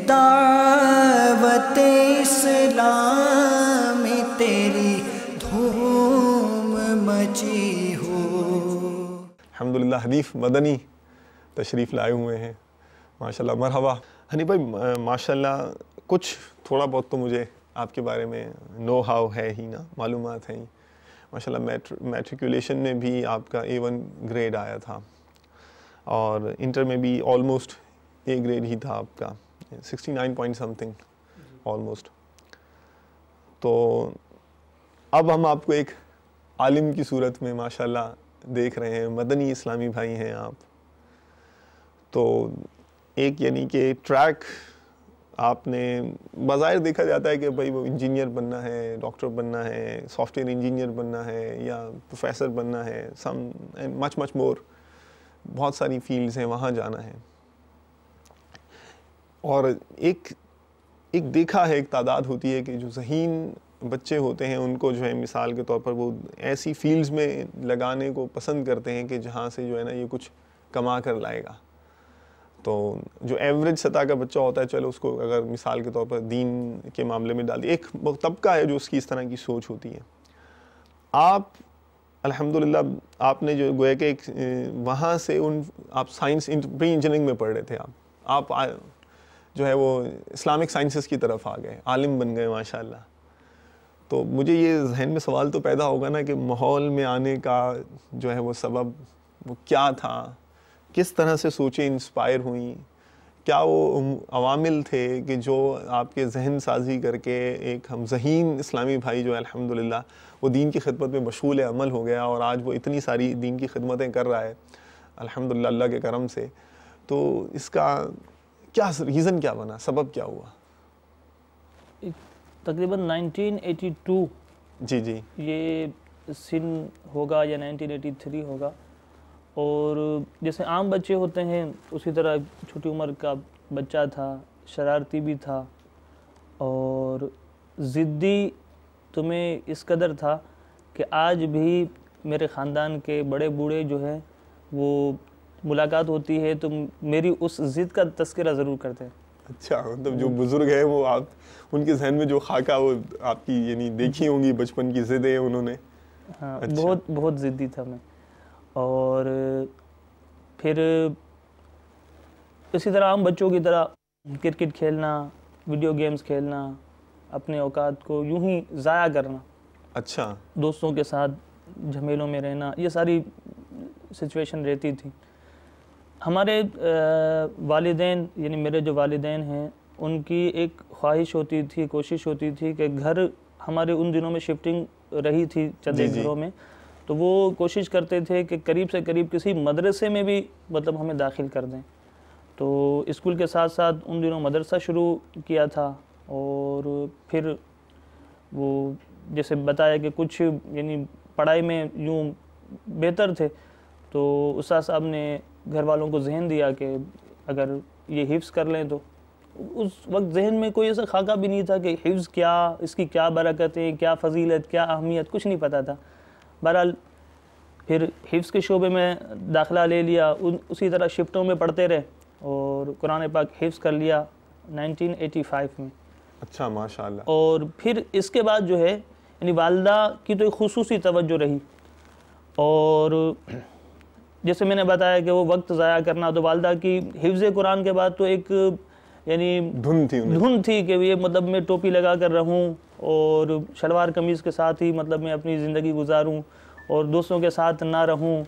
دعوت اسلام میں تیری دھوم مچی ہو۔ الحمدللہ حنیف مدنی تشریف لائے ہوئے ہیں، ماشاءاللہ مرحبا۔ حنیف بھائی ماشاءاللہ کچھ تھوڑا بہت تو مجھے آپ کے بارے میں نو ہاؤ ہے ہی نا، معلومات ہیں ہی۔ ماشاءاللہ میٹریکولیشن میں بھی آپ کا A1 گریڈ آیا تھا، اور انٹر میں بھی آلموسٹ A گریڈ ہی تھا آپ کا، 69 پوائنٹ سم تھنگ آلموسٹ۔ تو اب ہم آپ کو ایک عالم کی صورت میں ماشاءاللہ دیکھ رہے ہیں، مدنی اسلامی بھائی ہیں آپ۔ تو ایک یعنی کہ ٹریک آپ نے بظاہر دیکھا جاتا ہے کہ بھائی وہ انجینئر بننا ہے، ڈاکٹر بننا ہے، سافٹ ویئر انجینئر بننا ہے، یا پروفیسر بننا ہے، سم اینڈ مچ مور، بہت ساری فیلڈز ہیں، وہاں جانا ہے۔ اور ایک دیکھا ہے، ایک تعداد ہوتی ہے کہ جو ذہین بچے ہوتے ہیں ان کو جو ہے مثال کے طور پر وہ ایسی فیلڈز میں لگانے کو پسند کرتے ہیں کہ جہاں سے جو ہے نا یہ کچھ کما کر لائے گا۔ تو جو ایوریج سطح کا بچہ ہوتا ہے، چلو اس کو اگر مثال کے طور پر دین کے معاملے میں ڈال دیا، ایک طبقہ ہے جو اس کی اس طرح کی سوچ ہوتی ہے۔ آپ الحمدللہ آپ نے جو گویا کہ ایک وہاں سے آپ سائنس پری انجینئرنگ میں پڑھ رہے تھے، آپ جو ہے وہ اسلامک سائنسز کی طرف آ گئے، عالم بن گئے ماشاءاللہ۔ تو مجھے یہ ذہن میں سوال تو پیدا ہوگا نا کہ ماحول میں آنے کا جو ہے وہ سبب وہ کیا تھا، کس طرح سے سوچیں انسپائر ہوئیں، کیا وہ عوامل تھے کہ جو آپ کے ذہن سازی کر کے ایک ہم ذہین اسلامی بھائی جو ہے الحمدللہ وہ دین کی خدمت میں مشغول عمل ہو گیا، اور آج وہ اتنی ساری دین کی خدمتیں کر رہا ہے الحمدللہ اللہ کے کرم سے۔ تو اس کا کیا ریزن کیا بنا، سبب کیا ہوا؟ تقریباً 1982 جی یہ سن ہوگا یا 1983 ہوگا، اور جیسے عام بچے ہوتے ہیں اسی طرح چھوٹی عمر کا بچہ تھا، شرارتی بھی تھا اور ضدی تو میں اس قدر تھا کہ آج بھی میرے خاندان کے بڑے بوڑھے جو ہیں وہ ملاقات ہوتی ہے تو میری اس ضد کا تذکرہ ضرور کرتے ہیں۔ اچھا، مطلب جو بزرگ ہیں وہ آپ ان کے ذہن میں جو خاکہ وہ آپ کی یعنی دیکھی ہوں گی بچپن کی ضدیں انہوں نے۔ ہاں بہت ضدی تھا میں، اور پھر اسی طرح عام بچوں کی طرح کرکٹ کھیلنا، ویڈیو گیمز کھیلنا، اپنے اوقات کو یوں ہی ضائع کرنا، اچھا دوستوں کے ساتھ جھمیلوں میں رہنا، یہ ساری سچویشن رہتی تھی۔ ہمارے والدین یعنی میرے جو والدین ہیں ان کی ایک خواہش ہوتی تھی، کوشش ہوتی تھی کہ گھر ہمارے ان دنوں میں شفٹنگ رہی تھی چند ایک گھروں میں، تو وہ کوشش کرتے تھے کہ قریب سے قریب کسی مدرسے میں بھی مطلب ہمیں داخل کر دیں۔ تو اسکول کے ساتھ ساتھ ان دنوں مدرسہ شروع کیا تھا، اور پھر وہ جیسے بتایا کہ کچھ یعنی پڑھائی میں یوں بہتر تھے، تو استاد صاحب نے گھر والوں کو ذہن دیا کہ اگر یہ حفظ کر لیں تو اس وقت ذہن میں کوئی ایسا خاکہ بھی نہیں تھا کہ حفظ کیا، اس کی کیا برکتیں، کیا فضیلت، کیا اہمیت، کچھ نہیں پتہ تھا۔ بہرحال پھر حفظ کے شعبے میں داخلہ لے لیا، اسی طرح شفٹوں میں پڑھتے رہے اور قرآن پاک حفظ کر لیا 1985 میں۔ اچھا ماشاءاللہ۔ اور پھر اس کے بعد جو ہے یعنی والدہ کی تو ایک خصوصی توجہ رہی، اور جیسے میں نے بتایا کہ وہ وقت ضائع کرنا، تو والدہ کی حفظ قرآن کے بعد تو ایک یعنی دھن تھی کہ یہ مطلب میں ٹوپی لگا کر رہوں اور شلوار قمیض کے ساتھ ہی مطلب میں اپنی زندگی گزاروں اور دوستوں کے ساتھ نہ رہوں،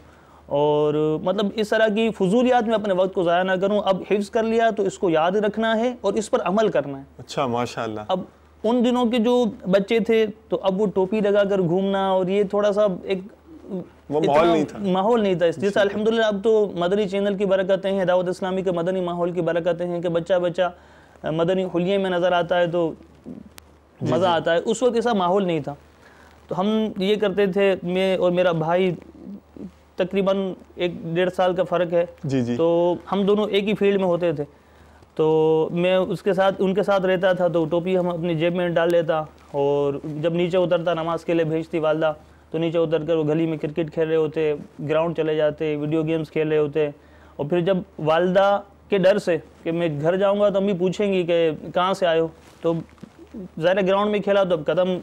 اور مطلب اس طرح کی فضولیات میں اپنے وقت کو ضائع نہ کروں۔ اب حفظ کر لیا تو اس کو یاد رکھنا ہے اور اس پر عمل کرنا ہے۔ اچھا ماشاءاللہ۔ اب ان دنوں کے جو بچے تھے تو اب وہ ٹوپی لگا کر گھومنا اور یہ تھوڑا سا ایک ماحول نہیں تھا۔ جیسے الحمدللہ اب تو مدنی چینل کی برکتیں ہیں، دعوت اسلامی کے مدنی ماحول کی برکتیں ہیں کہ بچہ مدنی حلیے میں نظر آتا ہے تو مزہ آتا ہے۔ اس وقت ایسا ماحول نہیں تھا، تو ہم یہ کرتے تھے، میں اور میرا بھائی تقریباً 1-1.5 سال کا فرق ہے، تو ہم دونوں ایک ہی فیلڈ میں ہوتے تھے، تو میں ان کے ساتھ رہتا تھا، تو ٹوپی ہم اپنی جیب میں ڈال لیتا، اور جب نیچے اترتا نماز کے لیے بھیجتی والدہ تو نیچے اتر کر وہ گلی میں کرکٹ کھیل رہے ہوتے، گراؤنڈ چلے جاتے، ویڈیو گیمز کھیل رہے ہوتے، اور پھر جب والدہ کے ڈر سے کہ میں گھر جاؤں گا تو امی پوچھیں گی کہ کہاں سے آئے ہو. تو ظاہر گراؤنڈ میں کھیلا تو اب قدم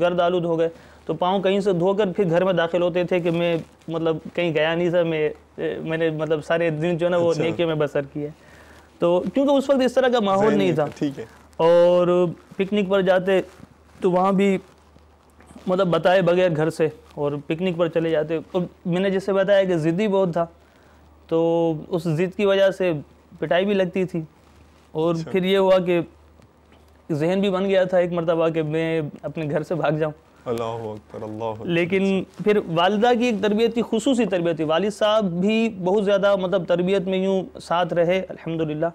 گرد آلود ہو گئے, تو پاؤں کہیں سے دھو کر پھر گھر میں داخل ہوتے تھے کہ میں مطلب کہیں گیا نہیں تھا, میں نے مطلب سارے دن جو ہے نا وہ نیکیوں میں بسر کیا. تو کیونکہ اس وقت اس طرح کا ماحول نہیں تھا. ٹھیک ہے. اور پکنک پر جاتے تو وہاں بھی مطلب بتائے بغیر گھر سے اور پکنک پر چلے جاتے. اور میں نے جیسے بتایا کہ ضدی بہت تھا, تو اس ضد کی وجہ سے پٹائی بھی لگتی تھی. اور پھر یہ ہوا کہ ذہن بھی بن گیا تھا ایک مرتبہ کہ میں اپنے گھر سے بھاگ جاؤں. اللہ اکبر, اللہ اکبر. لیکن پھر والدہ کی ایک تربیت تھی, خصوصی تربیت تھی. والد صاحب بھی بہت زیادہ مطلب تربیت میں یوں ساتھ رہے الحمدللہ.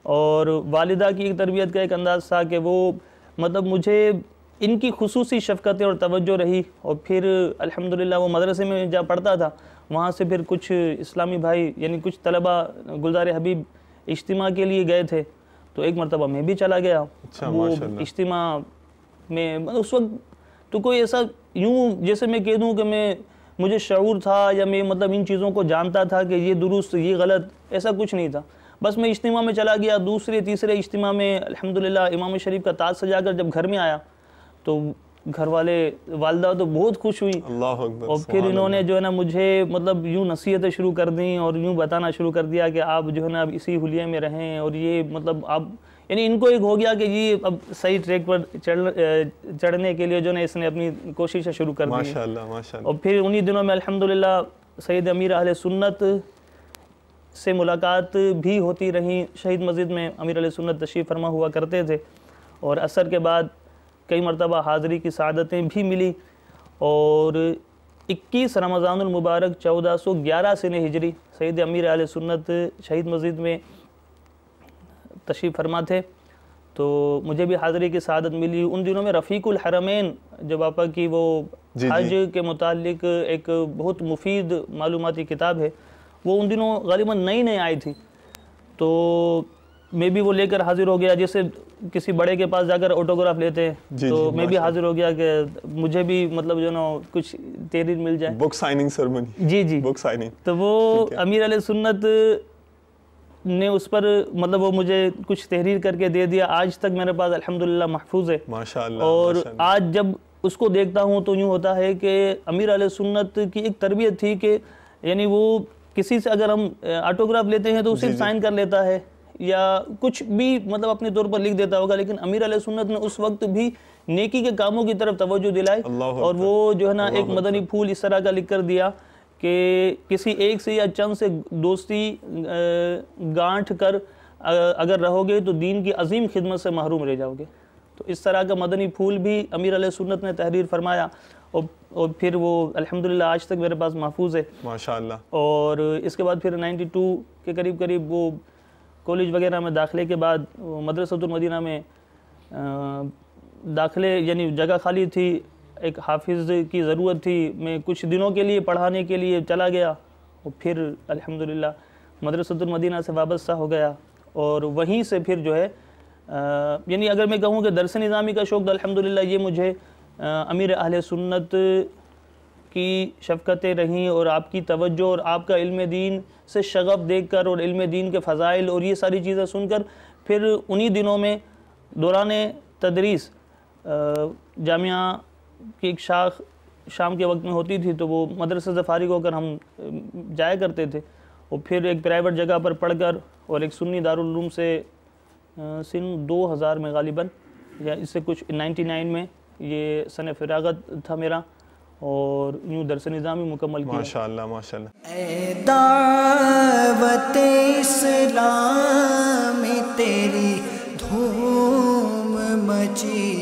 اور والدہ کی ایک تربیت کا ایک انداز تھا کہ وہ مطلب مجھے ان کی خصوصی شفقتیں اور توجہ رہی. اور پھر الحمدللہ وہ مدرسے میں جہاں پڑھتا تھا وہاں سے پھر کچھ اسلامی بھائی یعنی کچھ طلبہ گلزار حبیب اجتماع کے لیے گئے تھے, تو ایک مرتبہ میں بھی چلا گیا. وہ اجتماع میں اس وقت تو کوئی ایسا یوں جیسے میں کہہ دوں کہ مجھے شعور تھا یا میں مطلب ان چیزوں کو جانتا تھا کہ یہ درست یہ غلط, ایسا کچھ نہیں تھا. بس میں اجتماع میں چلا گیا. دوسرے تیسرے اجتماع میں الحمدللہ امام شریف کا تاج سجا کر جب گھر میں آیا تو گھر والے والدہ تو بہت خوش ہوئی. اللہ اکبر. اور پھر انہوں نے جو ہے نا مجھے مطلب یوں نصیحتیں شروع کر دیں اور یوں بتانا شروع کر دیا کہ آپ جو ہے نا اب اسی حلیے میں رہیں. اور یہ مطلب آپ یعنی ان کو ایک ہو گیا کہ یہ اب صحیح ٹریک پر چڑھنے کے لیے جو ہے نا اس نے اپنی کوششیں شروع کر دی. ماشاءاللہ ماشاءاللہ. اور پھر انہی دنوں میں الحمدللہ سید امیر اہل سنت سے ملاقات بھی ہوتی رہی. شہید مسجد میں امیر اہل سنت تشریف فرما ہوا کرتے تھے, اور عصر کے بعد کئی مرتبہ حاضری کی سعادتیں بھی ملی. اور 21 رمضان المبارک 1411 سن ہجری سید امیر اہل سنت شہید مسجد میں تشریف فرما تھے, تو مجھے بھی حاضری کی سعادت ملی. ان دنوں میں رفیق الحرمین جو آپا کی وہ حج کے متعلق ایک بہت مفید معلوماتی کتاب ہے, وہ ان دنوں غالباً نئی آئی تھی. تو میں بھی وہ لے کر حاضر ہو گیا, جیسے کسی بڑے کے پاس جا کر آٹوگراف لیتے ہیں تو میں بھی حاضر ہو گیا کہ مجھے بھی مطلب جو نا کچھ تحریر مل جائے. بک سائننگ سرمنی. جی بک سائننگ. تو وہ امیر علیہ سنت نے اس پر مطلب وہ مجھے کچھ تحریر کر کے دے دیا. آج تک میرے پاس الحمدللہ محفوظ ہے. ماشاءاللہ. اور آج جب اس کو دیکھتا ہوں تو یوں ہوتا ہے کہ امیر علیہ سنت کی ایک تربیت تھی کہ یعنی وہ کسی سے اگر ہم آٹوگراف لیتے ہیں تو اسے سائن کر لیتا ہے یا کچھ بھی مطلب اپنے طور پر لکھ دیتا ہوگا, لیکن امیر علیہ سنت نے اس وقت بھی نیکی کے کاموں کی طرف توجہ دلائی. اور وہ جو ہے نا ایک مدنی پھول اس طرح کا لکھ کر دیا کہ کسی ایک سے یا چند سے دوستی گانٹھ کر اگر رہو گے تو دین کی عظیم خدمت سے محروم رہ جاؤ گے. تو اس طرح کا مدنی پھول بھی امیر علیہ سنت نے تحریر فرمایا, اور پھر وہ الحمدللہ آج تک میرے پاس محفوظ ہے ماشاءاللہ. اور اس کے بعد پھر 92 کے قریب وہ کالج وغیرہ میں داخلے کے بعد مدرسۃ المدینہ میں داخلے یعنی جگہ خالی تھی, ایک حافظ کی ضرورت تھی, میں کچھ دنوں کے لیے پڑھانے کے لیے چلا گیا. اور پھر الحمدللہ مدرسۃ المدینہ سے وابستہ ہو گیا, اور وہیں سے پھر جو ہے یعنی اگر میں کہوں کہ درس نظامی کا شوق تو الحمدللہ یہ مجھے امیر اہل سنت کی شفقتیں رہیں اور آپ کی توجہ اور آپ کا علم دین سے شغف دیکھ کر اور علم دین کے فضائل اور یہ ساری چیزیں سن کر پھر انہی دنوں میں دوران تدریس جامعہ کی ایک شاخ شام کے وقت میں ہوتی تھی, تو وہ مدرسے سے فارغ ہو کر ہم جایا کرتے تھے. اور پھر ایک پرائیویٹ جگہ پر پڑھ کر اور ایک سنی دارالعلوم سے سن 2000 میں غالباً یا اس سے کچھ 99 میں یہ سن فراغت تھا میرا, اور یوں درس نظامی مکمل کیا. ماشاءاللہ ماشاءاللہ. اے دعوت اسلام تیری دھوم مچی